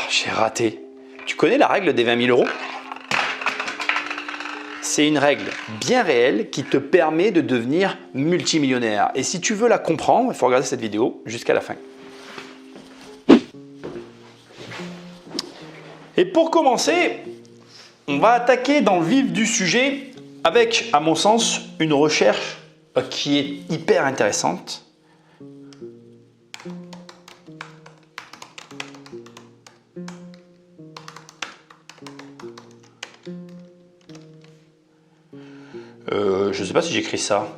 j'ai raté. Tu connais la règle des 20 000 euros? C'est une règle bien réelle qui te permet de devenir multimillionnaire. Et si tu veux la comprendre, il faut regarder cette vidéo jusqu'à la fin. Et pour commencer, on va attaquer dans le vif du sujet avec, à mon sens, une recherche qui est hyper intéressante. Je ne sais pas si j'écris ça.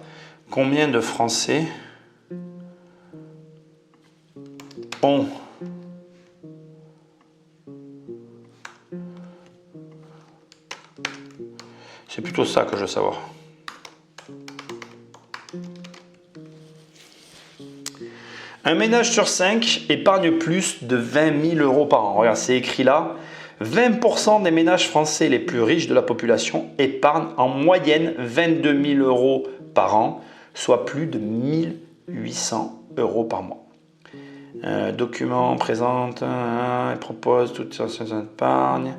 Combien de Français ont C'est plutôt ça que je veux savoir. Un ménage sur 5 épargne plus de 20 000 euros par an. Regarde, c'est écrit là. 20% des ménages français les plus riches de la population épargnent en moyenne 22 000 euros par an, soit plus de 1 800 euros par mois. Document présente, il propose toute cette épargne.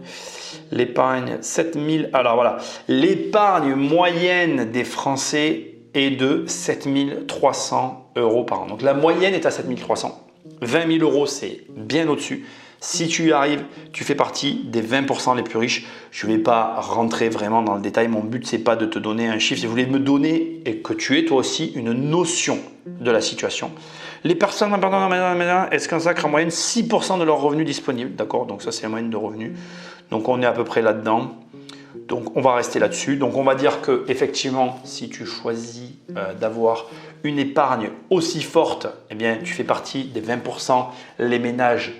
L'épargne 7 000. Alors voilà, l'épargne moyenne des Français est de 7 300 euros par an. Donc la moyenne est à 7 300. 20 000 euros, c'est bien au-dessus. Si tu y arrives, tu fais partie des 20% les plus riches. Je ne vais pas rentrer vraiment dans le détail. Mon but, ce n'est pas de te donner un chiffre. Si vous voulez me donner et que tu aies toi aussi une notion de la situation. Les personnes, est-ce qu'on consacrent en moyenne 6% de leurs revenus disponibles? D'accord, donc ça, c'est la moyenne de revenus. Donc, on est à peu près là-dedans. Donc, on va rester là-dessus. Donc, on va dire que effectivement, si tu choisis d'avoir une épargne aussi forte, eh bien, tu fais partie des 20% les ménages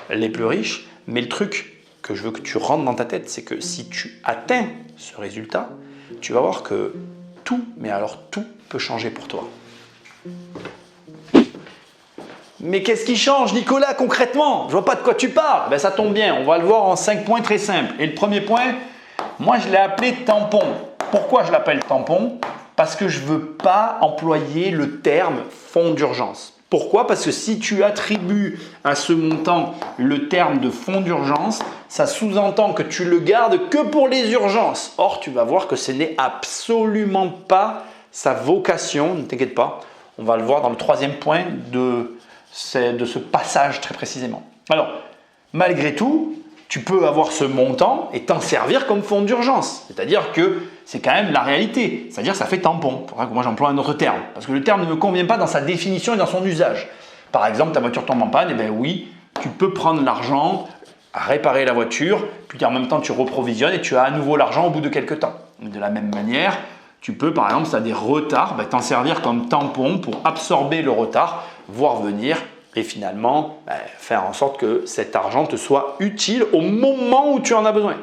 les plus riches. Mais le truc que je veux que tu rentres dans ta tête, c'est que si tu atteins ce résultat, tu vas voir que tout, mais alors tout peut changer pour toi. Mais qu'est-ce qui change, Nicolas, concrètement? Je vois pas de quoi tu parles. Ben, ça tombe bien, on va le voir en 5 points très simples. Et le premier point, moi je l'ai appelé tampon. Pourquoi je l'appelle tampon? Parce que je ne veux pas employer le terme fonds d'urgence. Pourquoi? Parce que si tu attribues à ce montant le terme de fonds d'urgence, ça sous-entend que tu le gardes que pour les urgences. Or, tu vas voir que ce n'est absolument pas sa vocation, ne t'inquiète pas. On va le voir dans le troisième point de ce passage très précisément. Alors, malgré tout, tu peux avoir ce montant et t'en servir comme fonds d'urgence. C'est-à-dire que c'est quand même la réalité. C'est-à-dire que ça fait tampon. Il faudra que moi j'emploie un autre terme. Parce que le terme ne me convient pas dans sa définition et dans son usage. Par exemple, ta voiture tombe en panne, et bien oui, tu peux prendre l'argent à réparer la voiture, puis en même temps tu reprovisionnes et tu as à nouveau l'argent au bout de quelques temps. De la même manière, tu peux par exemple, si tu as des retards, t'en servir comme tampon pour absorber le retard, voir venir et finalement faire en sorte que cet argent te soit utile au moment où tu en as besoin.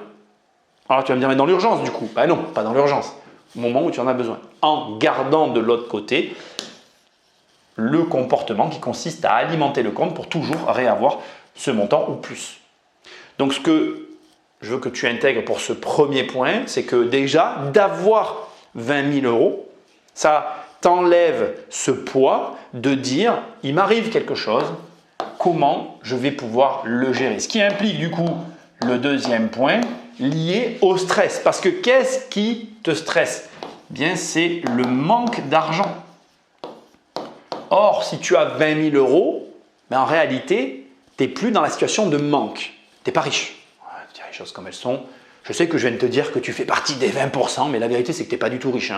Alors tu vas me dire, mais dans l'urgence du coup? Non, pas dans l'urgence, au moment où tu en as besoin. En gardant de l'autre côté le comportement qui consiste à alimenter le compte pour toujours réavoir ce montant ou plus. Donc ce que je veux que tu intègres pour ce premier point, c'est que déjà d'avoir 20 000 euros, ça t'enlève ce poids de dire il m'arrive quelque chose, comment je vais pouvoir le gérer. Ce qui implique du coup le deuxième point lié au stress. Parce que qu'est-ce qui te stresse? Bien, c'est le manque d'argent. Or, si tu as 20 000 euros, en réalité, tu n'es plus dans la situation de manque. Tu n'es pas riche. Je dirais les choses comme elles sont. Je sais que je viens de te dire que tu fais partie des 20%, mais la vérité, c'est que tu n'es pas du tout riche.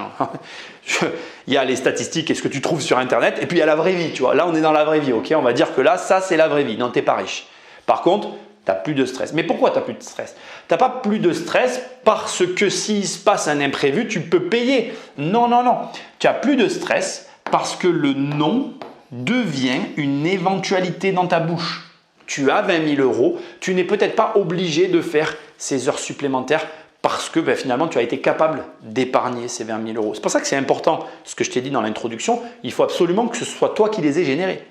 Il y a les statistiques et ce que tu trouves sur Internet, et puis il y a la vraie vie. Tu vois. Là, on est dans la vraie vie. Okay, on va dire que là, ça, c'est la vraie vie. Non, tu n'es pas riche. Par contre, tu n'as plus de stress. Mais pourquoi tu n'as plus de stress? Tu n'as pas plus de stress parce que s'il se passe un imprévu, tu peux payer. Non, non, non. Tu n'as plus de stress parce que le non devient une éventualité dans ta bouche. Tu as 20 000 euros, tu n'es peut-être pas obligé de faire ces heures supplémentaires parce que finalement tu as été capable d'épargner ces 20 000 euros. C'est pour ça que c'est important, ce que je t'ai dit dans l'introduction, il faut absolument que ce soit toi qui les aies générés.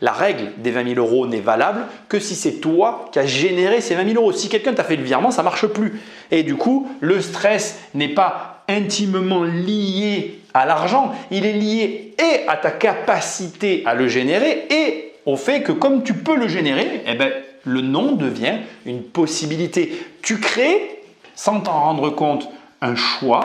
La règle des 20 000 euros n'est valable que si c'est toi qui as généré ces 20 000 euros. Si quelqu'un t'a fait le virement, ça ne marche plus. Et du coup, le stress n'est pas intimement lié à l'argent, il est lié et à ta capacité à le générer et au fait que comme tu peux le générer, Le non devient une possibilité. Tu crées, sans t'en rendre compte, un choix.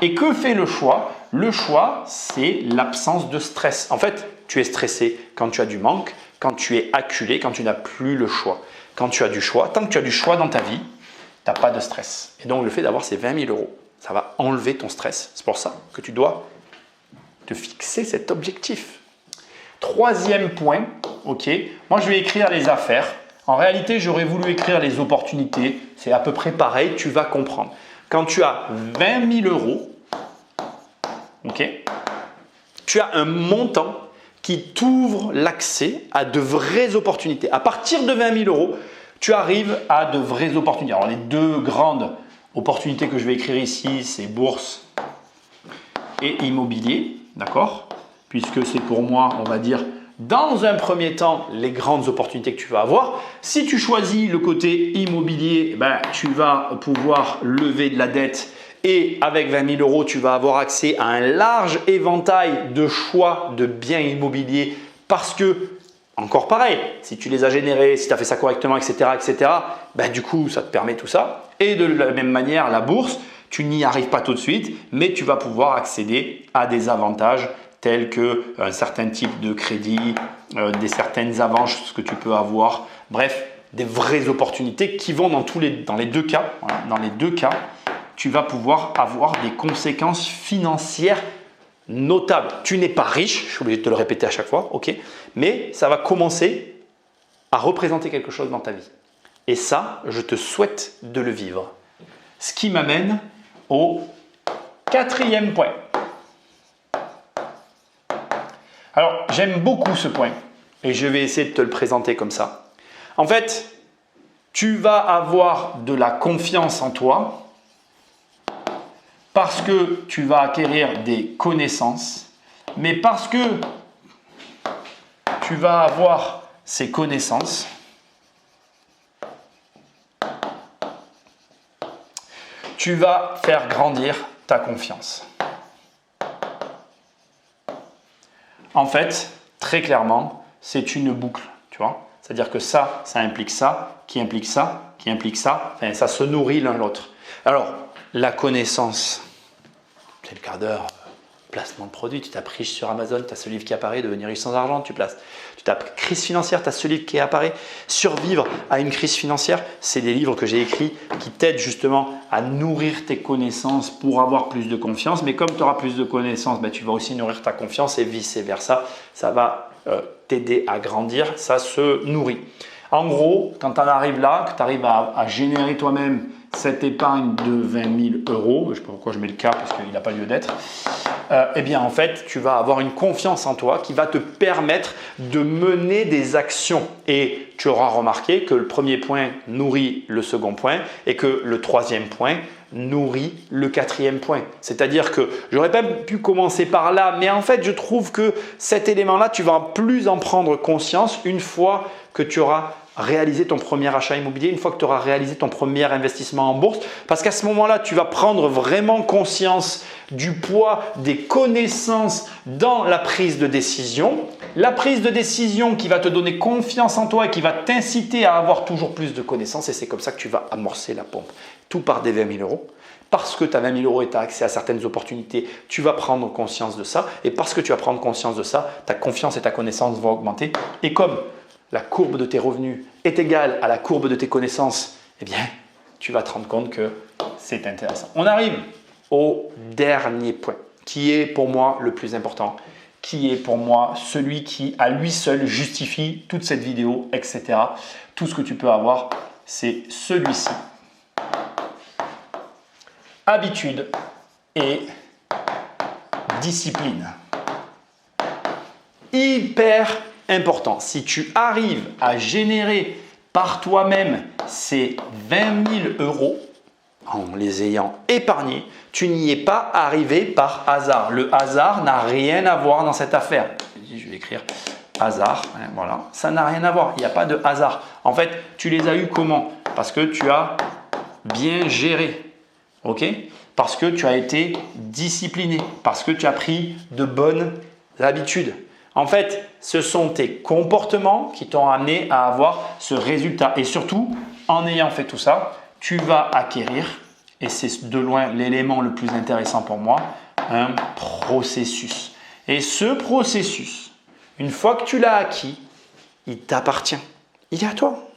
Et que fait le choix? Le choix, c'est l'absence de stress. En fait, tu es stressé quand tu as du manque, quand tu es acculé, quand tu n'as plus le choix. Quand tu as du choix, tant que tu as du choix dans ta vie, tu n'as pas de stress. Et donc, le fait d'avoir ces 20 000 euros, ça va enlever ton stress. C'est pour ça que tu dois te fixer cet objectif. Troisième point, ok. Moi, je vais écrire les affaires. En réalité, j'aurais voulu écrire les opportunités. C'est à peu près pareil, tu vas comprendre. Quand tu as 20 000 euros, ok, tu as un montant qui t'ouvre l'accès à de vraies opportunités. À partir de 20 000 euros, tu arrives à de vraies opportunités. Alors, les deux grandes opportunités que je vais écrire ici, c'est bourse et immobilier, d'accord? Puisque c'est pour moi, on va dire, dans un premier temps, les grandes opportunités que tu vas avoir. Si tu choisis le côté immobilier, tu vas pouvoir lever de la dette et avec 20 000 euros, tu vas avoir accès à un large éventail de choix de biens immobiliers parce que, encore pareil, si tu les as générés, si tu as fait ça correctement, etc., du coup, ça te permet tout ça. Et de la même manière, la bourse, tu n'y arrives pas tout de suite, mais tu vas pouvoir accéder à des avantages tels qu'un certain type de crédit, des certaines avances que tu peux avoir. Bref, des vraies opportunités qui vont dans les deux cas. Voilà, dans les deux cas, tu vas pouvoir avoir des conséquences financières notables. Tu n'es pas riche, je suis obligé de te le répéter à chaque fois, ok, mais ça va commencer à représenter quelque chose dans ta vie. Et ça, je te souhaite de le vivre. Ce qui m'amène au quatrième point. Alors, j'aime beaucoup ce point et je vais essayer de te le présenter comme ça. En fait, tu vas avoir de la confiance en toi parce que tu vas acquérir des connaissances, mais parce que tu vas avoir ces connaissances, tu vas faire grandir ta confiance. En fait, très clairement, c'est une boucle, tu vois. C'est-à-dire que ça implique ça, qui implique ça, qui implique ça. Enfin, ça se nourrit l'un l'autre. Alors, la connaissance, c'est le quart d'heure, placement de produit. Tu tapes riche sur Amazon, tu as ce livre qui apparaît, devenir riche sans argent, tu places. Tu tapes crise financière, tu as ce livre qui apparaît. Survivre à une crise financière, c'est des livres que j'ai écrits qui t'aident justement à nourrir tes connaissances pour avoir plus de confiance. Mais comme tu auras plus de connaissances, tu vas aussi nourrir ta confiance et vice versa. Ça va t'aider à grandir, ça se nourrit. En gros, quand tu en arrives là, que tu arrives à générer toi-même cette épargne de 20 000 euros, je ne sais pas pourquoi je mets le cas parce qu'il n'a pas lieu d'être, eh bien en fait, tu vas avoir une confiance en toi qui va te permettre de mener des actions. Et tu auras remarqué que le premier point nourrit le second point et que le troisième point nourrit le quatrième point. C'est-à-dire que j'aurais pas pu commencer par là, mais en fait, je trouve que cet élément-là, tu vas plus en prendre conscience une fois que tu auras réalisé ton premier achat immobilier, une fois que tu auras réalisé ton premier investissement en bourse, parce qu'à ce moment-là, tu vas prendre vraiment conscience du poids des connaissances dans la prise de décision. La prise de décision qui va te donner confiance en toi et qui va t'inciter à avoir toujours plus de connaissances, et c'est comme ça que tu vas amorcer la pompe. Tout par des 20 000 euros. Parce que tu as 20 000 euros et tu as accès à certaines opportunités, tu vas prendre conscience de ça. Et parce que tu vas prendre conscience de ça, ta confiance et ta connaissance vont augmenter. Et comme la courbe de tes revenus est égale à la courbe de tes connaissances, eh bien, tu vas te rendre compte que c'est intéressant. On arrive au dernier point, qui est pour moi le plus important, qui est pour moi celui qui, à lui seul, justifie toute cette vidéo, etc. Tout ce que tu peux avoir, c'est celui-ci. Habitude et discipline. Hyper important. Si tu arrives à générer par toi-même ces 20 000 euros en les ayant épargnés, tu n'y es pas arrivé par hasard. Le hasard n'a rien à voir dans cette affaire. Je vais écrire hasard. Voilà, ça n'a rien à voir. Il n'y a pas de hasard. En fait, tu les as eus comment? Parce que tu as bien géré. Ok? Parce que tu as été discipliné, parce que tu as pris de bonnes habitudes. En fait, ce sont tes comportements qui t'ont amené à avoir ce résultat. Et surtout, en ayant fait tout ça, tu vas acquérir, et c'est de loin l'élément le plus intéressant pour moi, un processus. Et ce processus, une fois que tu l'as acquis, il t'appartient. Il est à toi.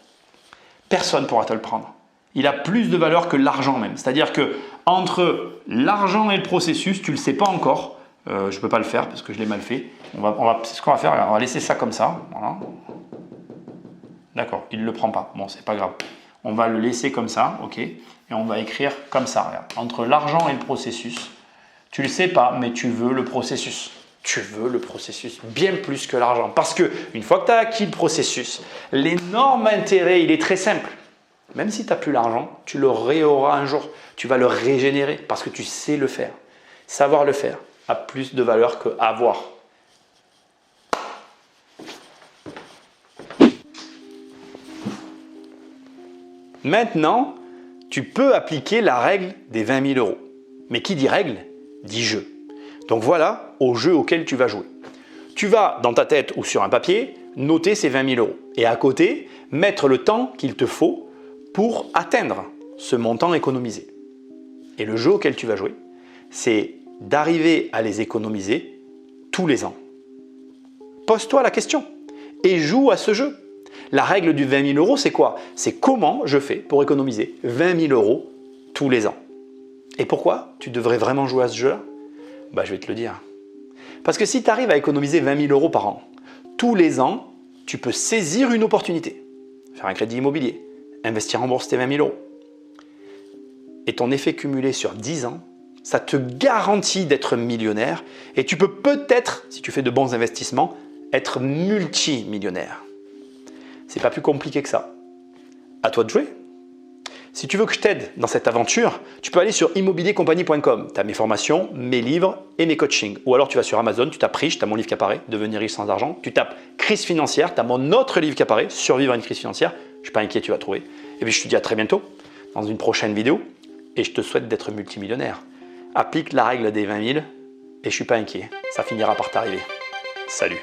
Personne ne pourra te le prendre. Il a plus de valeur que l'argent même. C'est-à-dire que entre l'argent et le processus, tu ne le sais pas encore. Je ne peux pas le faire parce que je l'ai mal fait. C'est ce qu'on va faire. On va laisser ça comme ça. Voilà. D'accord, il ne le prend pas. Bon, c'est pas grave. On va le laisser comme ça, ok. Et on va écrire comme ça. Regarde. Entre l'argent et le processus, tu ne le sais pas, mais tu veux le processus. Tu veux le processus bien plus que l'argent. Parce que une fois que tu as acquis le processus, l'énorme intérêt, il est très simple. Même si tu n'as plus l'argent, tu le réauras un jour. Tu vas le régénérer parce que tu sais le faire. Savoir le faire a plus de valeur que avoir. Maintenant, tu peux appliquer la règle des 20 000 euros. Mais qui dit règle, dit jeu. Donc voilà au jeu auquel tu vas jouer. Tu vas, dans ta tête ou sur un papier, noter ces 20 000 euros. Et à côté, mettre le temps qu'il te faut pour atteindre ce montant économisé. Et le jeu auquel tu vas jouer, c'est d'arriver à les économiser tous les ans. Pose-toi la question et joue à ce jeu. La règle du 20 000 euros, c'est quoi? C'est comment je fais pour économiser 20 000 euros tous les ans. Et pourquoi tu devrais vraiment jouer à ce jeu-là? Je vais te le dire. Parce que si tu arrives à économiser 20 000 euros par an, tous les ans, tu peux saisir une opportunité. Faire un crédit immobilier, investir en bourse tes 20 000 euros. Et ton effet cumulé sur 10 ans, ça te garantit d'être millionnaire et tu peux peut-être, si tu fais de bons investissements, être multimillionnaire. C'est pas plus compliqué que ça. À toi de jouer. Si tu veux que je t'aide dans cette aventure, tu peux aller sur immobiliercompagnie.com. Tu as mes formations, mes livres et mes coachings. Ou alors tu vas sur Amazon, tu tapes riche, tu as mon livre qui apparaît, Devenir riche sans argent. Tu tapes crise financière, tu as mon autre livre qui apparaît, Survivre à une crise financière. Je ne suis pas inquiet, tu vas trouver. Et puis je te dis à très bientôt dans une prochaine vidéo et je te souhaite d'être multimillionnaire. Applique la règle des 20 000 et je ne suis pas inquiet, ça finira par t'arriver. Salut!